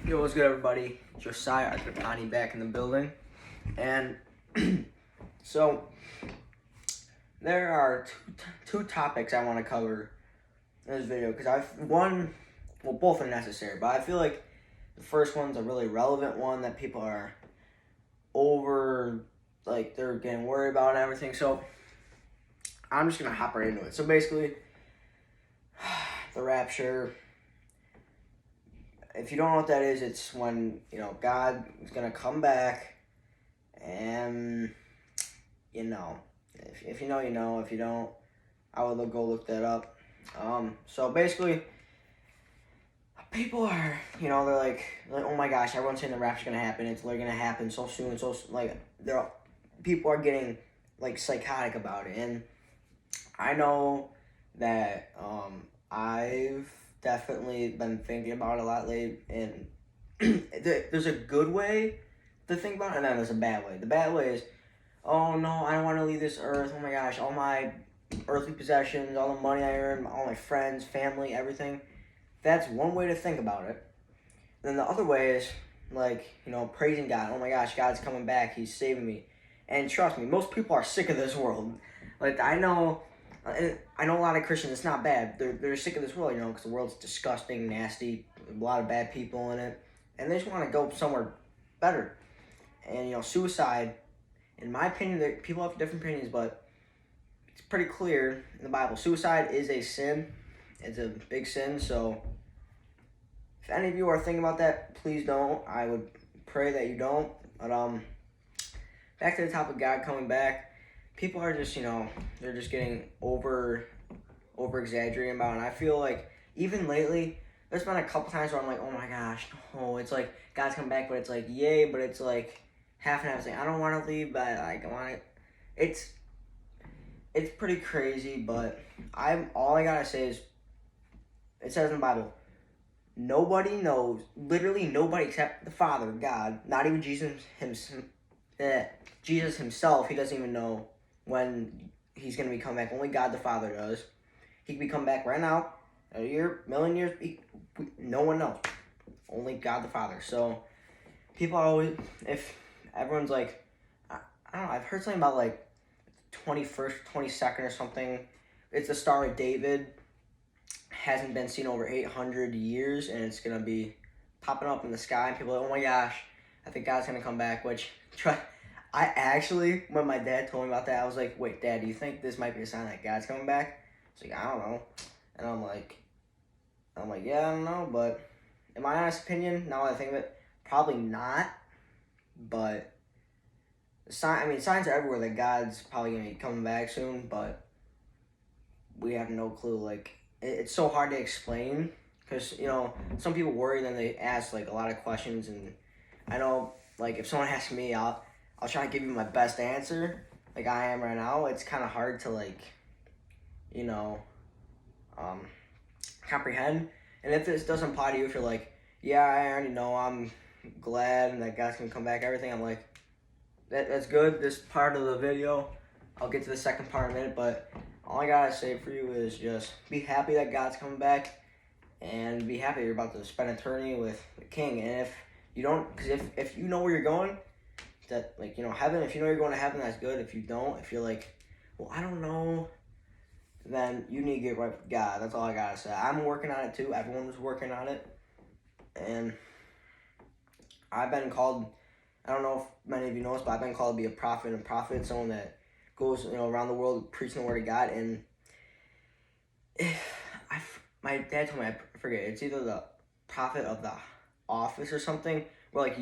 Yo, what's good, everybody? Josiah Arthur back in the building. And so there are two topics I want to cover in this video because both are necessary, but I feel like the first one's a really relevant one that people are they're getting worried about and everything. So I'm just gonna hop right into it. So basically, the rapture. If you don't know what that is, it's when, God is going to come back and, if you know, you know. If you don't, I would go look that up. So basically, people are, they're like, oh my gosh, everyone's saying the rapture's going to happen. It's literally going to happen so soon. People are getting, psychotic about it. And I know that, I've definitely been thinking about it a lot lately, and there's a good way to think about it, and then there's a bad way. The bad way is, oh no, I don't want to leave this earth. Oh my gosh, all my earthly possessions, all the money I earn, all my friends, family, everything. That's one way to think about it. Then the other way is, praising God. Oh my gosh, God's coming back. He's saving me. And trust me, most people are sick of this world. I know a lot of Christians, it's not bad. They're sick of this world, because the world's disgusting, nasty, a lot of bad people in it. And they just want to go somewhere better. And, suicide, in my opinion, people have different opinions, but it's pretty clear in the Bible. Suicide is a sin. It's a big sin. So if any of you are thinking about that, please don't. I would pray that you don't. But back to the topic of God coming back. People are just, they're just getting over exaggerating about it. And I feel like even lately, there's been a couple times where I'm like, oh my gosh, no, it's like God's coming back, but it's like, yay, but it's like half and half. It's like, I don't want to leave, but I want it. It's pretty crazy, but all I gotta say is, it says in the Bible, nobody knows, literally nobody except the Father, God, not even Jesus himself, he doesn't even know when he's going to be coming back. Only God the Father does. He could be coming back right now, a year, million years, no one knows. Only God the Father. So people are always, if everyone's like, I don't know, I've heard something about 21st, 22nd or something. It's the Star of David. Hasn't been seen over 800 years, and it's going to be popping up in the sky. And people are like, oh my gosh, I think God's going to come back, which, I actually, when my dad told me about that, I was like, wait, Dad, do you think this might be a sign that God's coming back? He's like, I don't know. And I'm like, yeah, I don't know, but in my honest opinion, now that I think of it, probably not. But signs are everywhere that God's probably going to be coming back soon, but we have no clue. It's so hard to explain because, some people worry, then they ask, a lot of questions, and I know, if someone asks me, I'll try to give you my best answer, like I am right now. It's kind of hard to, comprehend. And if this doesn't apply to you, if you're like, yeah, I already know, I'm glad that God's going to come back, everything, I'm like, that's good, this part of the video. I'll get to the second part in a minute, but all I gotta say for you is just be happy that God's coming back, and be happy you're about to spend eternity with the King. And if you don't, because if you know where you're going, that, heaven, if you know you're going to heaven, that's good. If you don't, if you're like, well, I don't know, then you need to get right with God. That's all I gotta say. I'm working on it too. Everyone's working on it. And I've been called, I don't know if many of you know this, but I've been called to be a prophet. And a prophet, someone that goes, around the world preaching the word of God. And my dad told me, I forget, it's either the prophet of the office or something, where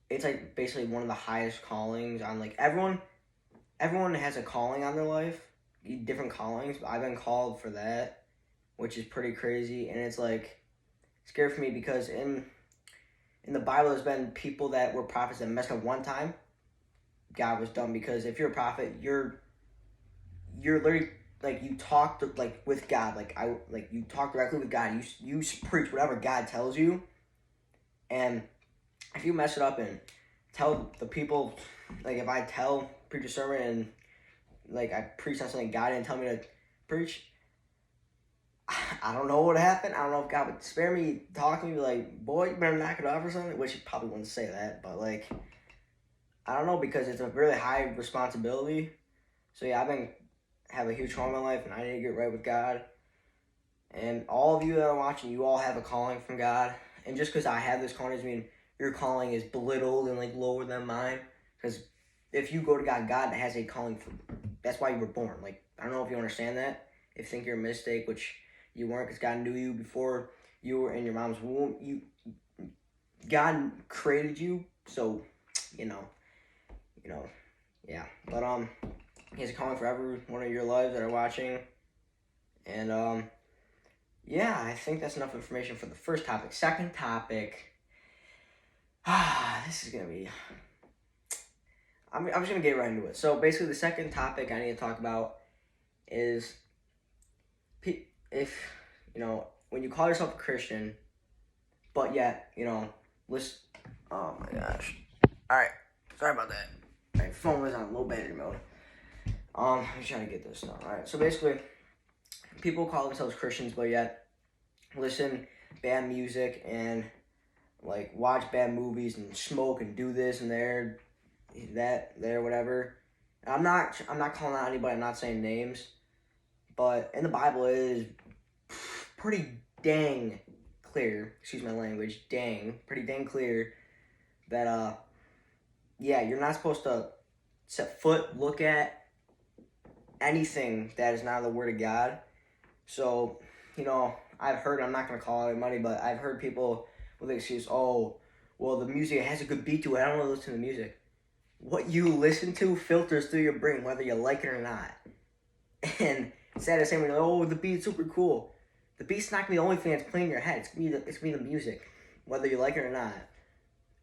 it's basically one of the highest callings on, everyone has a calling on their life, different callings, but I've been called for that, which is pretty crazy. And it's scary for me because in the Bible, there's been people that were prophets that messed up one time. God was done, because if you're a prophet, you're literally, you talk with God, you talk directly with God. You preach whatever God tells you, and if you mess it up and tell the people, if I preach a sermon and I preach on something God didn't tell me to preach, I don't know what happened. I don't know if God would spare me talking to me like, boy, you better knock it off or something. Which he probably wouldn't say that, but like, I don't know, because it's a really high responsibility. So yeah, have a huge call in my life, and I need to get right with God. And all of you that are watching, you all have a calling from God. And just because I have this calling doesn't mean your calling is belittled and like lower than mine. Because if you go to God, God has a calling for. That's why you were born. Like, I don't know if you understand that. If you think you're a mistake, which you weren't, because God knew you before you were in your mom's womb. God created you, so you know, yeah. But He has a calling for every one of your lives that are watching, and yeah, I think that's enough information for the first topic. Second topic. This is gonna be. I'm just gonna get right into it. So basically, the second topic I need to talk about is if when you call yourself a Christian, but yet listen. Oh my gosh! All right, sorry about that. My phone was on low battery mode. I'm trying to get this done. All right, so basically, people call themselves Christians, but yet listen bad music and like watch bad movies and smoke and do this and there, whatever. I'm not calling out anybody. I'm not saying names, but in the Bible it is pretty dang clear. Excuse my language. Pretty dang clear that yeah, you're not supposed to set foot, look at anything that is not the Word of God. So, I've heard, I'm not going to call anybody, but I've heard people with the excuse, oh, well, the music has a good beat to it. I don't want to listen to music. What you listen to filters through your brain, whether you like it or not. And instead of saying, oh, the beat's super cool, the beat's not going to be the only thing that's playing in your head. It's going to be the music, whether you like it or not.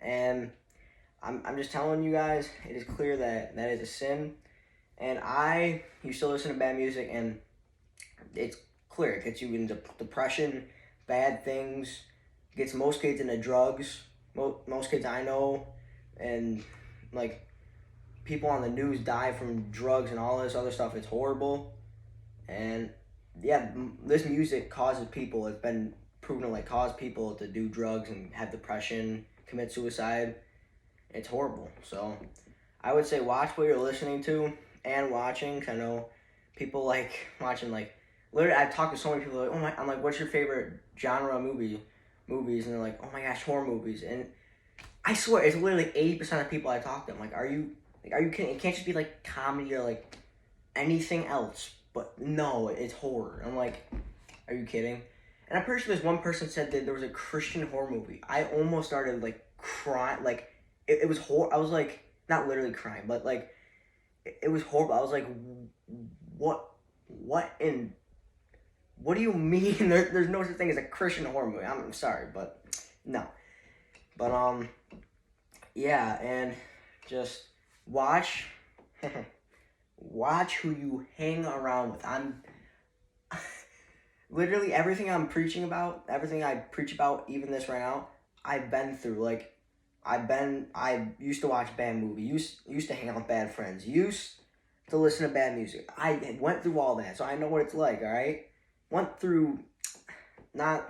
And I'm just telling you guys, it is clear that is a sin. And I used to listen to bad music, and it's clear. It gets you into depression, bad things. It gets most kids into drugs. Most kids I know, and like people on the news die from drugs and all this other stuff. It's horrible. And yeah, this music causes people. It's been proven to like cause people to do drugs and have depression, commit suicide. It's horrible. So I would say watch what you're listening to and watching. 'Cause I know people like watching like. Literally, I've talked to so many people. Like, I'm like, what's your favorite genre of movies? And they're like, oh my gosh, horror movies. And I swear, it's literally 80% of people I talk to. I'm like, are you kidding? It can't just be like comedy or like anything else. But no, it's horror. I'm like, are you kidding? And I'm pretty sure this one person said that there was a Christian horror movie. I almost started like crying. Like it was horror. I was like, not literally crying, but like it was horrible. I was like, what do you mean? There's no such thing as a Christian horror movie. I'm sorry, but no. But yeah, and just watch who you hang around with. I'm literally everything I'm preaching about, everything I preach about, even this right now, I've been through. Like I used to watch bad movies, used to hang out with bad friends, used to listen to bad music. I went through all that, so I know what it's like, all right? Went through not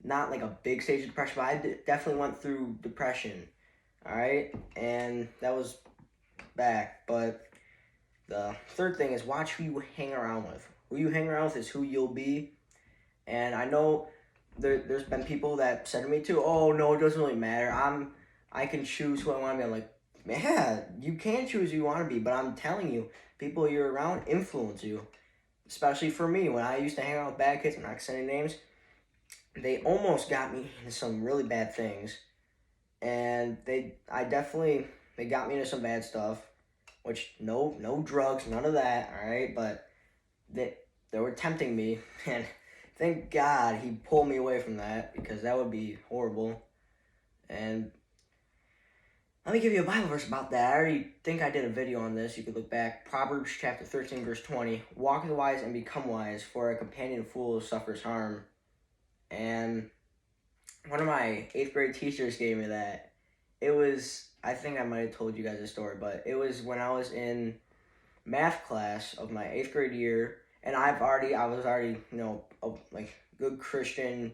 like a big stage of depression, but I definitely went through depression, all right? And that was back. But the third thing is watch who you hang around with. Who you hang around with is who you'll be. And I know there's been people that said to me too, oh, no, it doesn't really matter. I can choose who I want to be. I'm like, yeah, you can choose who you want to be, but I'm telling you, people you're around influence you. Especially for me, when I used to hang out with bad kids, I'm not saying names, they almost got me into some really bad things. And they got me into some bad stuff, which no drugs, none of that, all right? But they were tempting me, and thank God he pulled me away from that, because that would be horrible. And let me give you a Bible verse about that. I already think I did a video on this. You could look back. Proverbs chapter 13, verse 20. Walk with the wise and become wise, for a companion fool suffers harm. And one of my 8th grade teachers gave me that. It was, I think I might have told you guys this story, but it was when I was in math class of my 8th grade year, and I was already, you know, a, like, good Christian.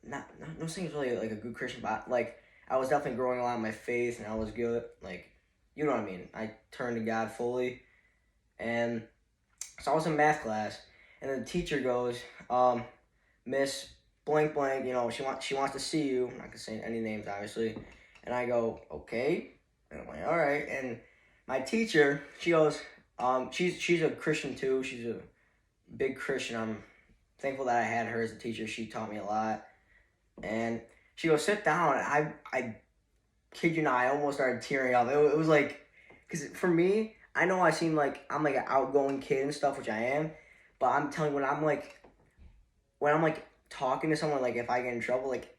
No saying it's really like a good Christian, but like I was definitely growing a lot in my faith, and I was good. Like, you know what I mean? I turned to God fully, and so I was in math class, and the teacher goes, Miss blank blank, you know, she wants to see you. I'm not gonna say any names, obviously. And I go, okay. And I'm like, all right. And my teacher, she goes, she's a Christian too. She's a big Christian. I'm thankful that I had her as a teacher. She taught me a lot. And she goes, sit down. And I kid you not, I almost started tearing up. It was like, because for me, I know I seem like I'm like an outgoing kid and stuff, which I am. But I'm telling you, when I'm like talking to someone, like if I get in trouble, like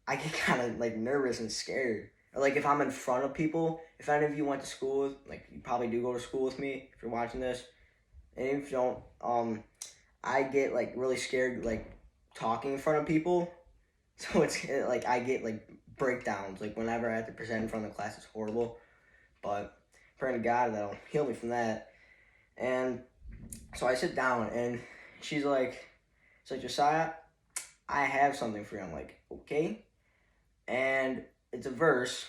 I get kind of like nervous and scared. Or like if I'm in front of people, if any of you went to school with, like you probably do go to school with me if you're watching this, and if you don't, I get like really scared like talking in front of people. So it's like I get like breakdowns like whenever I have to present in front of the class. It's horrible, but praying to God that'll heal me from that. And so I sit down and she's like, Josiah, I have something for you. I'm like, okay. And it's a verse,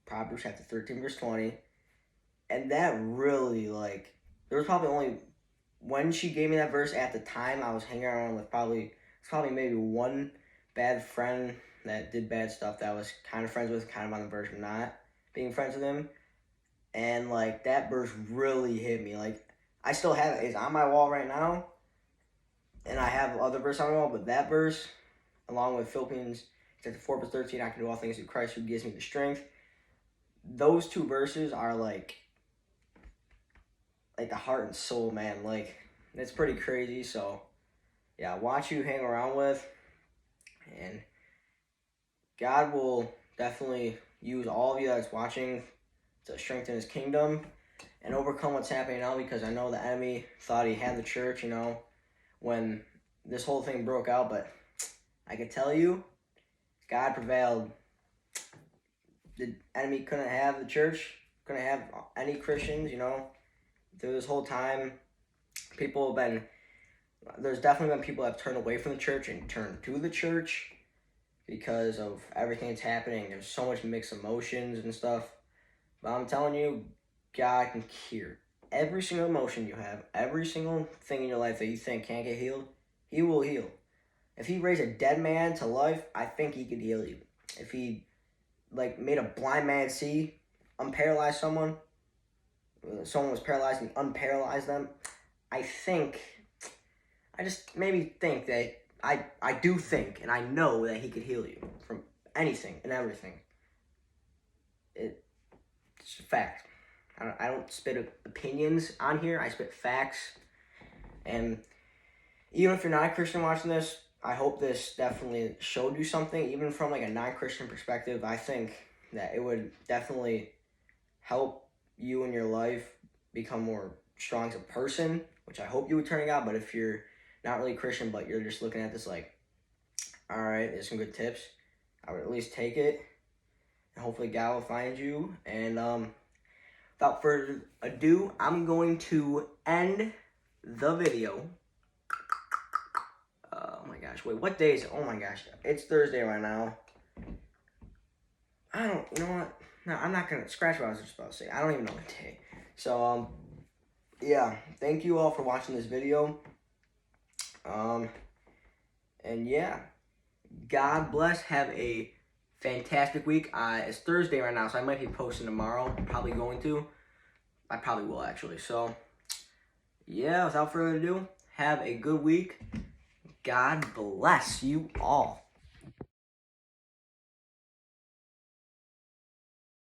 Proverbs chapter 13, verse 20. And that really, like, there was probably only, when she gave me that verse at the time, I was hanging around with probably maybe one bad friend that did bad stuff that I was kind of friends with, kind of on the verge of not being friends with him. And, like, that verse really hit me. Like, I still have it. It's on my wall right now. And I have other verses on my wall, but that verse, along with Philippians chapter 4, verse 13, I can do all things through Christ who gives me the strength. Those two verses are like the heart and soul, man. Like, it's pretty crazy. So, yeah, watch you hang around with. And God will definitely use all of you that's watching to strengthen his kingdom and overcome what's happening now, because I know the enemy thought he had the church, you know, when this whole thing broke out, but I can tell you, God prevailed. The enemy couldn't have the church, couldn't have any Christians, you know. Through this whole time, there's definitely been people that have turned away from the church and turned to the church because of everything that's happening. There's so much mixed emotions and stuff. But I'm telling you, God can cure every single emotion you have, every single thing in your life that you think can't get healed, he will heal. If he raised a dead man to life, I think he could heal you. If he like made a blind man see, unparalyzed someone was paralyzed and unparalyzed them, I just maybe think that I do think and I know that he could heal you from anything and everything. It's a fact. I don't spit opinions on here. I spit facts. And even if you're not a Christian watching this, I hope this definitely showed you something. Even from like a non-Christian perspective, I think that it would definitely help you in your life become more strong as a person, which I hope you would turn to God. But if you're not really Christian, but you're just looking at this like, all right, there's some good tips, I would at least take it. And hopefully God will find you. And without further ado, I'm going to end the video. Oh my gosh, wait, what day is it? Oh my gosh, it's Thursday right now. You know what? No, I'm not gonna scratch what I was just about to say. I don't even know what day. So, yeah, thank you all for watching this video. And yeah, God bless. Have a fantastic week. It's Thursday right now, so I might be posting tomorrow. Probably going to. I probably will, actually. So, yeah, without further ado, have a good week. God bless you all.